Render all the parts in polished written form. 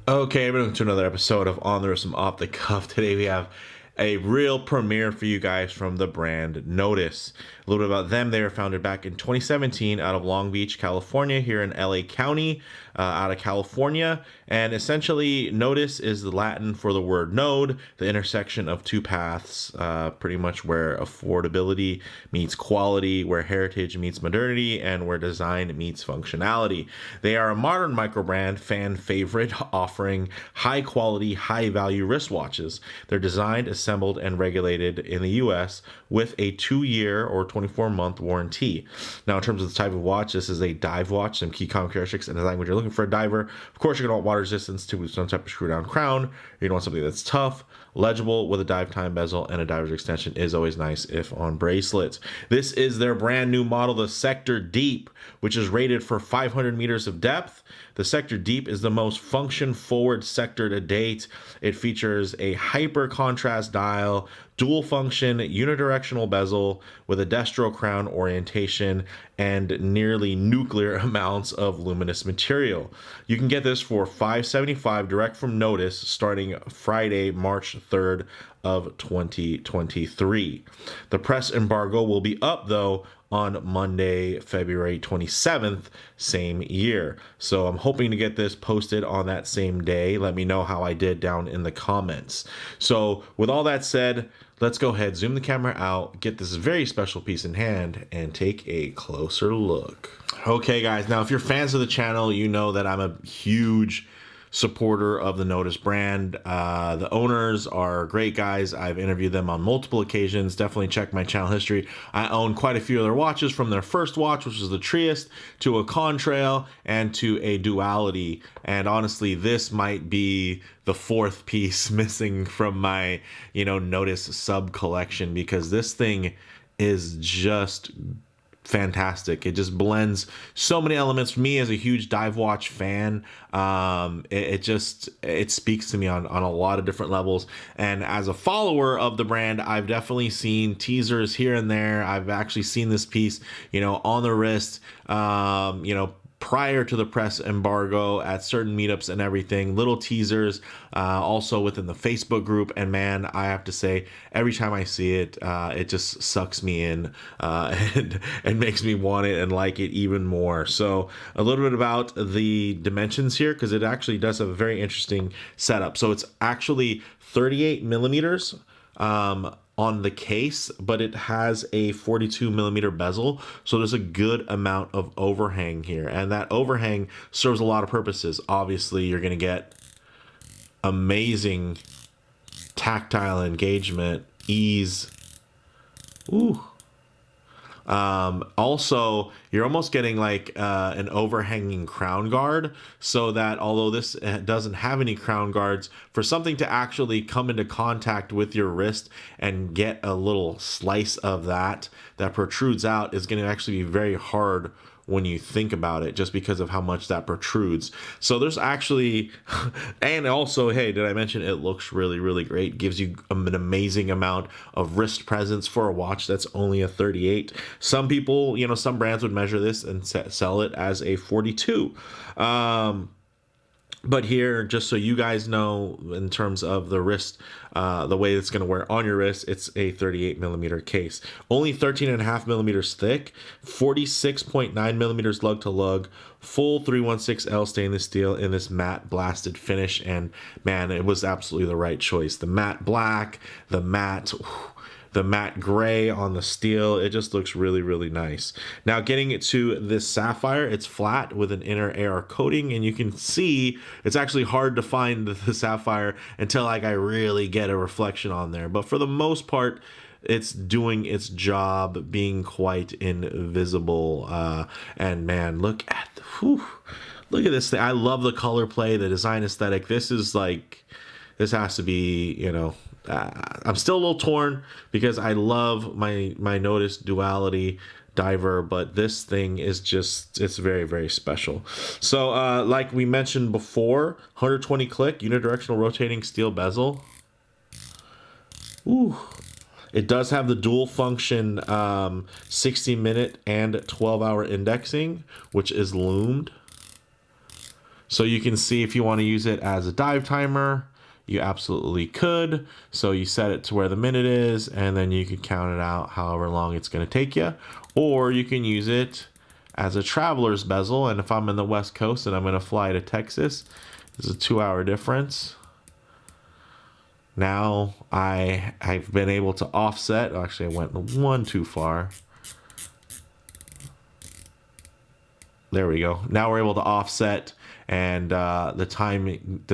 Okay, everyone, to another episode of On the Wrist Off the Cuff. Today we have a real premiere for you guys from the brand Nodus. A little bit about them. They were founded back in 2017 out of Long Beach, California, here in LA County, out of California. And essentially, Nodus is the Latin for the word node, the intersection of two paths, pretty much where affordability meets quality, where heritage meets modernity, and where design meets functionality. They are a modern microbrand, fan favorite, offering high quality, high value wristwatches. They're designed, assembled, and regulated in the US with a 2-year or 24-month warranty. Now, in terms of the type of watch, this is a dive watch, some key common characteristics and design when you're looking for a diver. Of course, you're going to want water resistance to some type of screw down crown. You're going to want something that's tough, legible with a dive time bezel, and a diver's extension is always nice if on bracelets. This is their brand new model, the Sector Deep, which is rated for 500 meters of depth. The Sector Deep is the most function forward sector to date. It features a hyper contrast dial, dual function unidirectional bezel with a destro crown orientation, and nearly nuclear amounts of luminous material. You can get this for $575 direct from Nodus starting Friday, March 3rd of 2023. The press embargo will be up though on Monday, February 27th, same year. So I'm hoping to get this posted on that same day. Let me know how I did down in the comments. So with all that said, let's go ahead, zoom the camera out, get this very special piece in hand, and take a closer look. Okay, guys, now if you're fans of the channel, you know that I'm a huge supporter of the Nodus brand. The owners are great guys. I've interviewed them on multiple occasions. Definitely check my channel history. I own quite a few of their watches, from their first watch, which was the Trieste, to a Contrail, and to a Duality. And honestly, this might be the fourth piece missing from my, Nodus sub collection, because this thing is just fantastic. It just blends so many elements. For me, as a huge dive watch fan, it speaks to me on a lot of different levels. And as a follower of the brand, I've definitely seen teasers here and there. I've actually seen this piece, on the wrist, prior to the press embargo at certain meetups and everything, little teasers, also within the Facebook group. And man, I have to say, every time I see it, it just sucks me in, and makes me want it and like it even more. So a little bit about the dimensions here, because it actually does have a very interesting setup. So it's actually 38 millimeters, on the case, but it has a 42 millimeter bezel, so there's a good amount of overhang here, and that overhang serves a lot of purposes. Obviously, you're going to get amazing tactile engagement, ease. Ooh. Also, you're almost getting like an overhanging crown guard, so that although this doesn't have any crown guards, for something to actually come into contact with your wrist and get a little slice of that protrudes out is going to actually be very hard when you think about it, just because of how much that protrudes. So there's actually, and also, hey, did I mention it looks really, really great? Gives you an amazing amount of wrist presence for a watch that's only a 38. Some people, some brands would measure this and sell it as a 42. But here, just so you guys know, in terms of the wrist, the way it's going to wear on your wrist, it's a 38 millimeter case. Only 13.5 millimeters thick, 46.9 millimeters lug to lug, full 316L stainless steel in this matte blasted finish. And man, it was absolutely the right choice. The matte black, the matte gray on the steel, it just looks really, really nice. Now, getting it to this sapphire, it's flat with an inner AR coating, and you can see it's actually hard to find the sapphire until I really get a reflection on there. But for the most part, it's doing its job, being quite invisible. And man, look at this thing. I love the color play, the design aesthetic. This has to be, I'm still a little torn, because I love my Nodus Duality diver, but this thing is just, it's very, very special. So like we mentioned before, 120 click unidirectional rotating steel bezel. Ooh. It does have the dual function 60-minute and 12-hour indexing, which is loomed. So you can see if you want to use it as a dive timer, you absolutely could. So you set it to where the minute is, and then you can count it out however long it's going to take you. Or you can use it as a traveler's bezel. And if I'm in the West Coast and I'm going to fly to Texas, there's a 2-hour difference. Now I've been able to offset. Actually, I went one too far. There we go. Now we're able to offset and the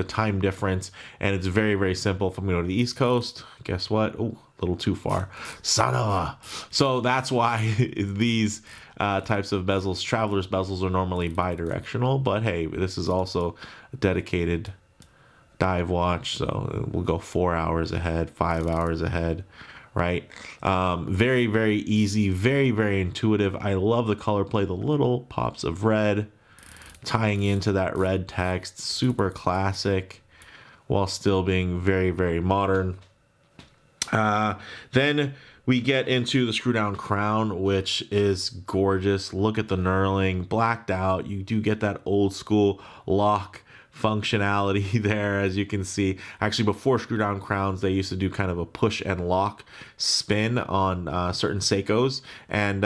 time difference, and it's very, very simple. If I'm going to go to the East Coast, guess what? Oh, a little too far. Son of a. So that's why these types of bezels, traveler's bezels, are normally bi-directional. But hey, this is also a dedicated dive watch, so we'll go 4 hours ahead, 5 hours ahead, right? Very, very easy, very, very intuitive. I love the color play, the little pops of red tying into that red text, super classic while still being very, very modern. Then we get into the screw down crown, which is gorgeous. Look at the knurling, blacked out. You do get that old school lock functionality there, as you can see. Actually, before screw down crowns, they used to do kind of a push and lock spin on certain Seikos, and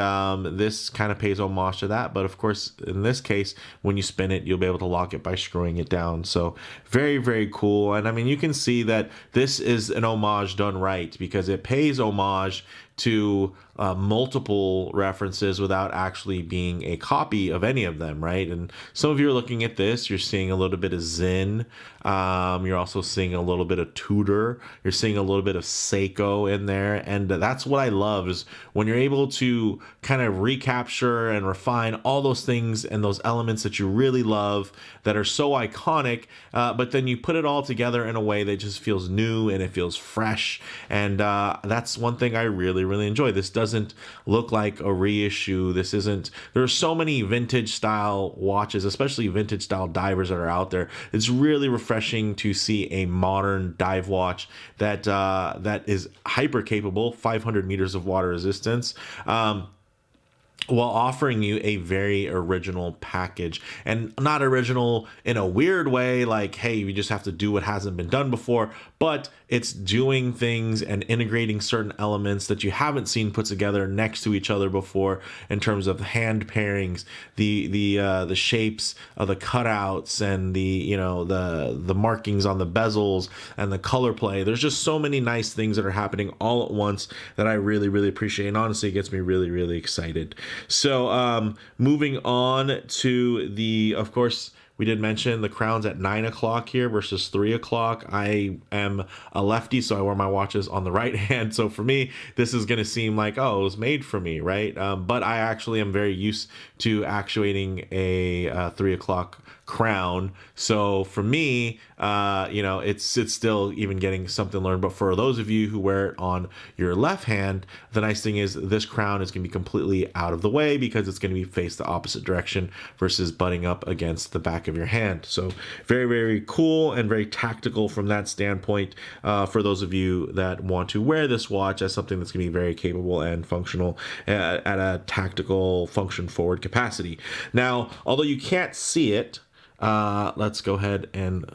this kind of pays homage to that. But of course, in this case, when you spin it, you'll be able to lock it by screwing it down. So very, very cool. And I mean, you can see that this is an homage done right, because it pays homage to multiple references without actually being a copy of any of them, right? And some of you are looking at this, you're seeing a little bit of Zen, you're also seeing a little bit of Tudor, you're seeing a little bit of Seiko in there, and that's what I love, is when you're able to kind of recapture and refine all those things and those elements that you really love, that are so iconic, but then you put it all together in a way that just feels new and it feels fresh, and that's one thing I really, really enjoy. This doesn't look like a reissue. This isn't, there are so many vintage style watches, especially vintage style divers, that are out there. It's really refreshing to see a modern dive watch that that is hyper capable, 500 meters of water resistance, while offering you a very original package. And not original in a weird way, like, hey, you just have to do what hasn't been done before, but it's doing things and integrating certain elements that you haven't seen put together next to each other before, in terms of hand pairings, the shapes of the cutouts, and the markings on the bezels, and the color play. There's just so many nice things that are happening all at once that I really, really appreciate, and honestly, it gets me really, really excited. So moving on to of course, we did mention the crown's at 9 o'clock here versus 3 o'clock. I am a lefty, so I wear my watches on the right hand. So for me, this is going to seem like, oh, it was made for me, right? But I actually am very used to actuating a 3 o'clock crown. So for me, it's still even getting something learned. But for those of you who wear it on your left hand, the nice thing is this crown is going to be completely out of the way, because it's going to be faced the opposite direction versus butting up against the back of your hand. So very, very cool and very tactical from that standpoint, for those of you that want to wear this watch as something that's going to be very capable and functional at a tactical function forward capacity. Now, although you can't see it, let's go ahead and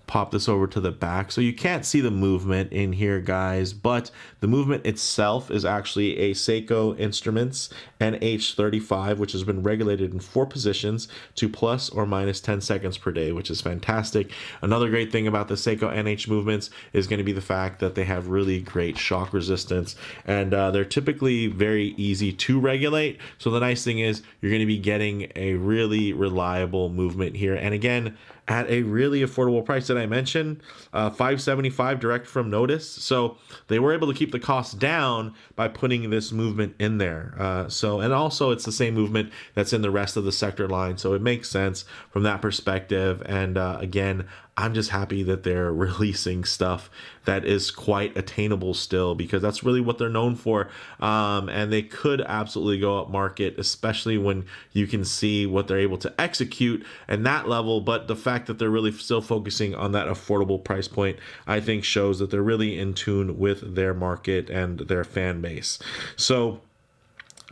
pop this over to the back. So you can't see the movement in here, guys, but the movement itself is actually a Seiko Instruments NH35, which has been regulated in 4 positions to plus or minus 10 seconds per day, which is fantastic. Another great thing about the Seiko NH movements is going to be the fact that they have really great shock resistance, and they're typically very easy to regulate. So the nice thing is you're going to be getting a really reliable movement here, and again, at a really affordable price that I mentioned, $575 direct from Nodus. So they were able to keep the cost down by putting this movement in there. And also it's the same movement that's in the rest of the sector line. So it makes sense from that perspective. And again, I'm just happy that they're releasing stuff that is quite attainable still, because that's really what they're known for. And they could absolutely go up market, especially when you can see what they're able to execute and that level. But the fact that they're really still focusing on that affordable price point, I think shows that they're really in tune with their market and their fan base. So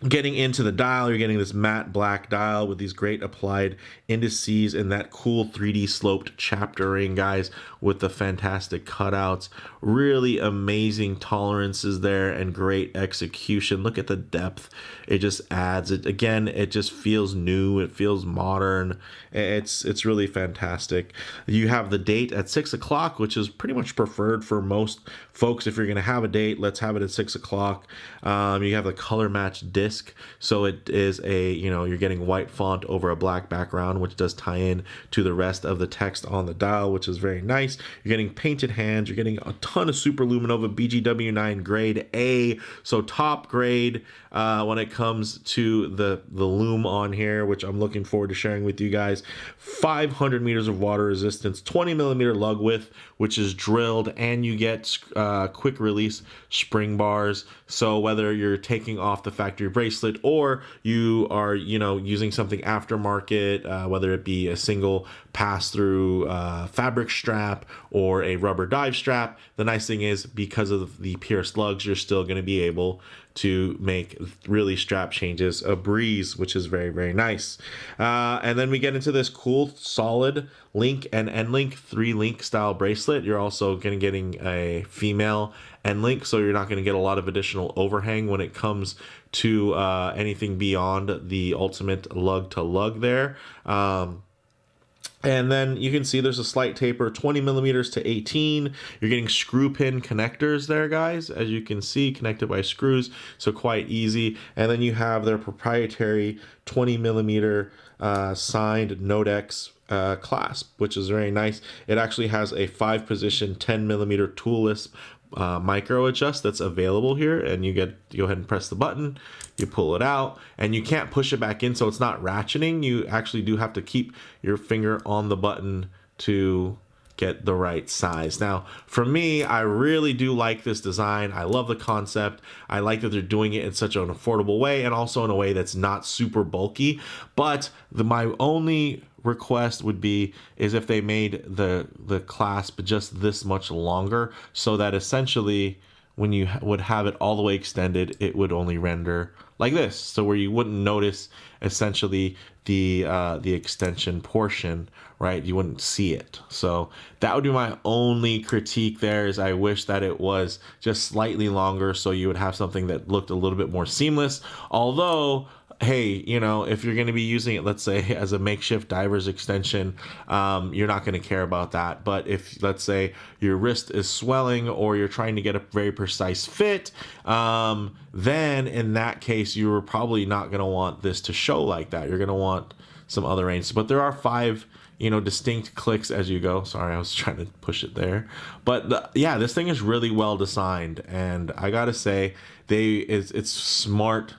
Getting into the dial, you're getting this matte black dial with these great applied indices and that cool 3D sloped chaptering, guys, with the fantastic cutouts. Really amazing tolerances there and great execution. Look at the depth. It just adds it. Again, it just feels new. It feels modern. It's really fantastic. You have the date at 6 o'clock, which is pretty much preferred for most folks. If you're going to have a date, let's have it at 6 o'clock. You have the color match disc. So it is you're getting white font over a black background, which does tie in to the rest of the text on the dial, which is very nice. You're getting painted hands. You're getting a ton of Super Luminova BGW9 grade A. So top grade when it comes to the lume on here, which I'm looking forward to sharing with you guys. 500 meters of water resistance, 20 millimeter lug width, which is drilled, and you get quick release spring bars. So whether you're taking off the factory bracelet or you are using something aftermarket, whether it be a single pass-through fabric strap or a rubber dive strap, the nice thing is because of the pierced lugs, you're still going to be able to make really strap changes a breeze, which is very, very nice. And then we get into this cool solid link and end link 3-link style bracelet. You're also getting a female end link, so you're not going to get a lot of additional overhang when it comes to anything beyond the ultimate lug to lug there. And then you can see there's a slight taper, 20 millimeters to 18. You're getting screw pin connectors there, guys, as you can see, connected by screws, so quite easy. And then you have their proprietary 20 millimeter signed Nodus clasp, which is very nice. It actually has a 5-position 10 millimeter toolless micro adjust that's available here, and you go ahead and press the button, you pull it out, and you can't push it back in, so it's not ratcheting. You actually do have to keep your finger on the button to get the right size. Now, for me, I really do like this design. I love the concept. I like that they're doing it in such an affordable way and also in a way that's not super bulky. But my only request would be is if they made the clasp just this much longer, so that essentially when you would have it all the way extended, it would only render like this, so where you wouldn't notice essentially the extension portion, right? You wouldn't see it. So that would be my only critique there, is I wish that it was just slightly longer so you would have something that looked a little bit more seamless. Although, hey, if you're going to be using it, let's say, as a makeshift diver's extension, you're not going to care about that. But if, let's say, your wrist is swelling or you're trying to get a very precise fit, then in that case, you're probably not going to want this to show like that. You're going to want some other range. But there are 5 distinct clicks as you go. Sorry, I was trying to push it there. But yeah, this thing is really well designed, and I gotta say, it's smart.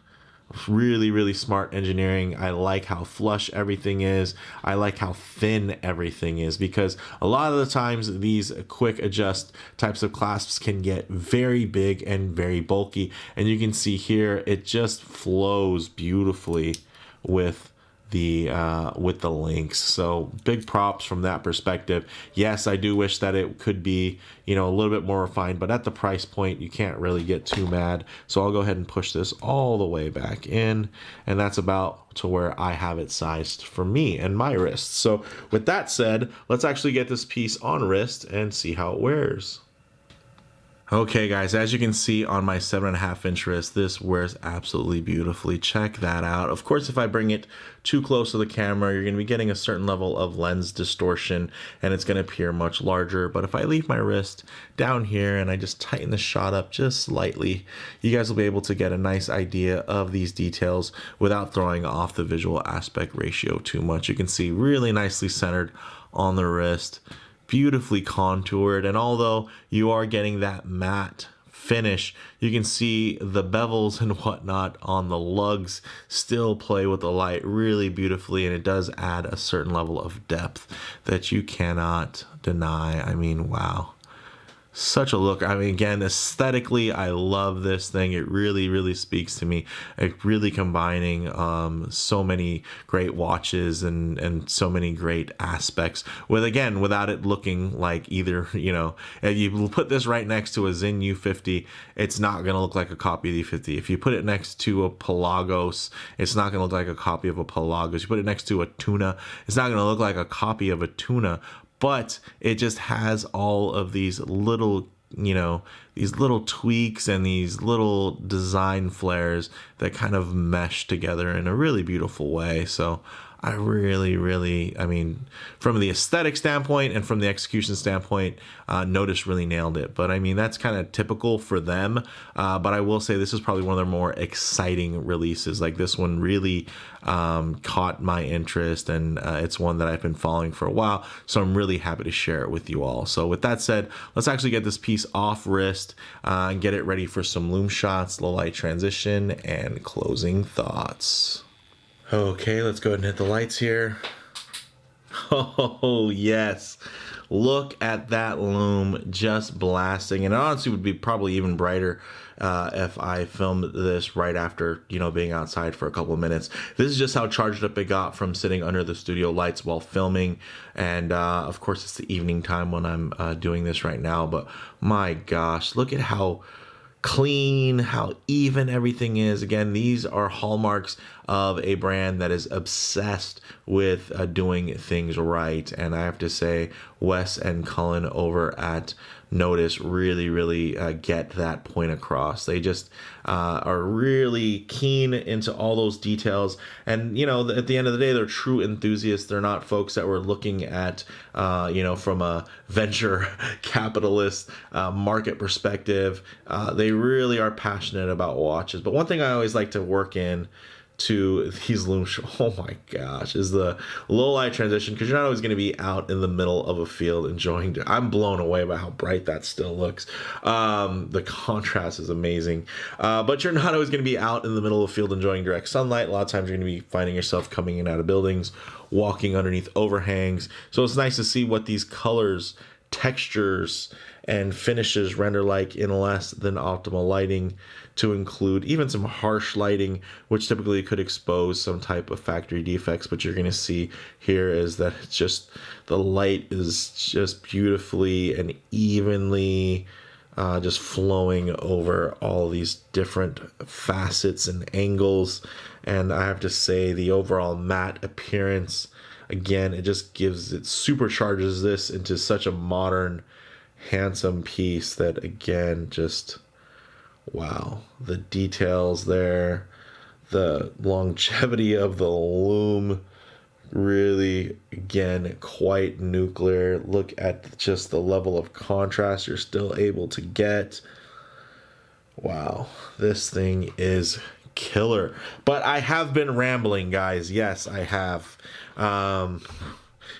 Really, really smart engineering. I like how flush everything is. I like how thin everything is, because a lot of the times these quick adjust types of clasps can get very big and very bulky, and you can see here it just flows beautifully with the links. So big props from that perspective. Yes, I do wish that it could be a little bit more refined, but at the price point you can't really get too mad. So I'll go ahead and push this all the way back in, and that's about to where I have it sized for me and my wrist. So with that said, let's actually get this piece on wrist and see how it wears. Okay guys, as you can see on my 7.5-inch wrist, this wears absolutely beautifully. Check that out. Of course, if I bring it too close to the camera, you're going to be getting a certain level of lens distortion and it's going to appear much larger. But if I leave my wrist down here and I just tighten the shot up just slightly, you guys will be able to get a nice idea of these details without throwing off the visual aspect ratio too much. You can see really nicely centered on the wrist, beautifully contoured, and although you are getting that matte finish, you can see the bevels and whatnot on the lugs still play with the light really beautifully, and it does add a certain level of depth that you cannot deny. I mean, wow. Such a look. I mean, again, aesthetically, I love this thing. It really, really speaks to me. It really combining so many great watches and so many great aspects. With again, without it looking like either, if you put this right next to a Zin U50, it's not going to look like a copy of the U50. If you put it next to a Pelagos, it's not going to look like a copy of a Pelagos. You put it next to a Tuna, it's not going to look like a copy of a Tuna. But it just has all of these little, these little tweaks and these little design flares that kind of mesh together in a really beautiful way. So I really, I mean, from the aesthetic standpoint and from the execution standpoint, Nodus really nailed it. But I mean, that's kind of typical for them. But I will say this is probably one of their more exciting releases. Like this one really caught my interest, and it's one that I've been following for a while. So I'm really happy to share it with you all. So with that said, let's actually get this piece off wrist and get it ready for some loom shots, low light transition, and closing thoughts. Okay, let's go ahead and hit the lights here. Oh, yes. Look at that loom just blasting. And it honestly would be probably even brighter if I filmed this right after, being outside for a couple of minutes. This is just how charged up it got from sitting under the studio lights while filming. And of course, it's the evening time when I'm doing this right now. But my gosh, look at how clean, how even everything is. Again, these are hallmarks of a brand that is obsessed with doing things right. And I have to say, Wes and Cullen over at Nodus really get that point across. They just are really keen into all those details. And, at the end of the day, they're true enthusiasts. They're not folks that were looking at, from a venture capitalist market perspective. They really are passionate about watches. But one thing I always like to work in to these loom oh my gosh, is the low light transition, because you're not always going to be out in the middle of a field enjoying. I'm blown away by how bright that still looks. The contrast is amazing, but you're not always going to be out in the middle of a field enjoying direct sunlight. A lot of times you're going to be finding yourself coming in and out of buildings, walking underneath overhangs. So it's nice to see what these colors, textures, and finishes render like in less than optimal lighting, to include even some harsh lighting, which typically could expose some type of factory defects. But you're going to see here is that it's just the light is just beautifully and evenly just flowing over all these different facets and angles. And I have to say, the overall matte appearance, again, it just supercharges this into such a modern, handsome piece that, again, just wow. The details there, the longevity of the loom, really, again, quite nuclear. Look at just the level of contrast you're still able to get. Wow, this thing is killer. But I have been rambling, guys. Yes, I have.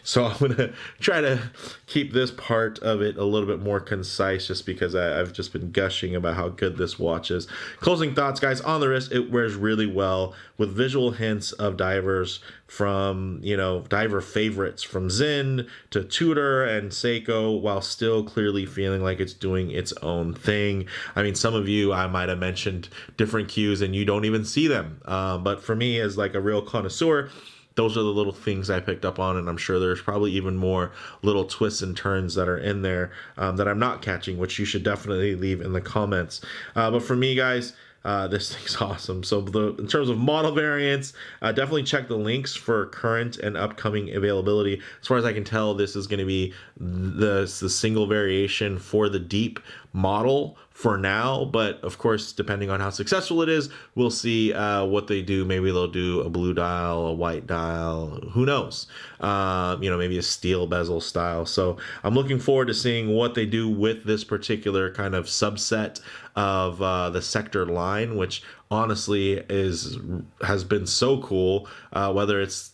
So I'm going to try to keep this part of it a little bit more concise, just because I've just been gushing about how good this watch is. Closing thoughts, guys. On the wrist, it wears really well with visual hints of divers from, diver favorites from Zin to Tudor and Seiko, while still clearly feeling like it's doing its own thing. I mean, some of you, I might have mentioned different cues and you don't even see them. But for me, as like a real connoisseur, those are the little things I picked up on, and I'm sure there's probably even more little twists and turns that are in there that I'm not catching, which you should definitely leave in the comments. But for me, guys, this thing's awesome. So in terms of model variants, definitely check the links for current and upcoming availability. As far as I can tell, this is going to be the single variation for the deep model for now, but of course, depending on how successful it is, we'll see what they do. Maybe they'll do a blue dial, a white dial, who knows, maybe a steel bezel style. So I'm looking forward to seeing what they do with this particular kind of subset of the sector line, which honestly has been so cool, whether it's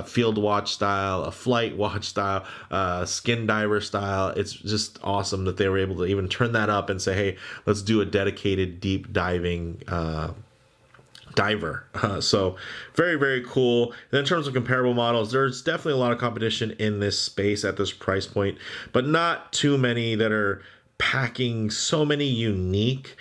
field watch style, a flight watch style, skin diver style. It's just awesome that they were able to even turn that up and say, hey, let's do a dedicated deep diving diver. So very cool. And in terms of comparable models, there's definitely a lot of competition in this space at this price point, but not too many that are packing so many unique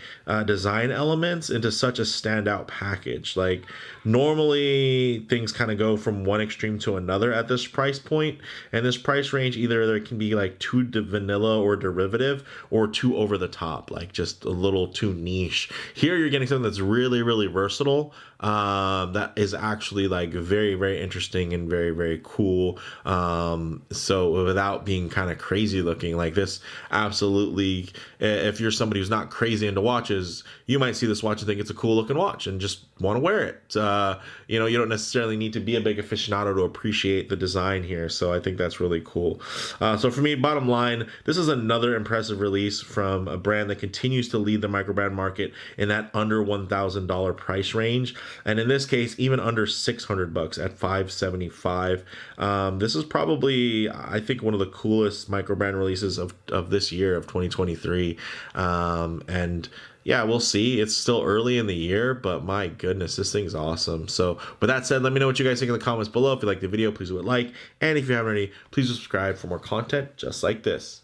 design elements into such a standout package. Like normally things kind of go from one extreme to another at this price point, and this price range, either there can be like too vanilla or derivative, or too over the top, like just a little too niche. Here you're getting something that's really versatile, that is actually like very interesting and very cool. So without being kind of crazy looking, like this absolutely, if you're somebody who's not crazy into watches, you might see this watch and think it's a cool looking watch and just want to wear it. You know, you don't necessarily need to be a big aficionado to appreciate the design here. So I think that's really cool. So for me, bottom line, this is another impressive release from a brand that continues to lead the microbrand market in that under $1,000 price range. And in this case, even under $600 at $575. This is probably, I think, one of the coolest microbrand releases of this year, of 2023. And yeah, we'll see. It's still early in the year, but my goodness, this thing's awesome. So with that said, let me know what you guys think in the comments below. If you like the video, please do a like. And if you haven't already, please subscribe for more content just like this.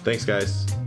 Thanks, guys.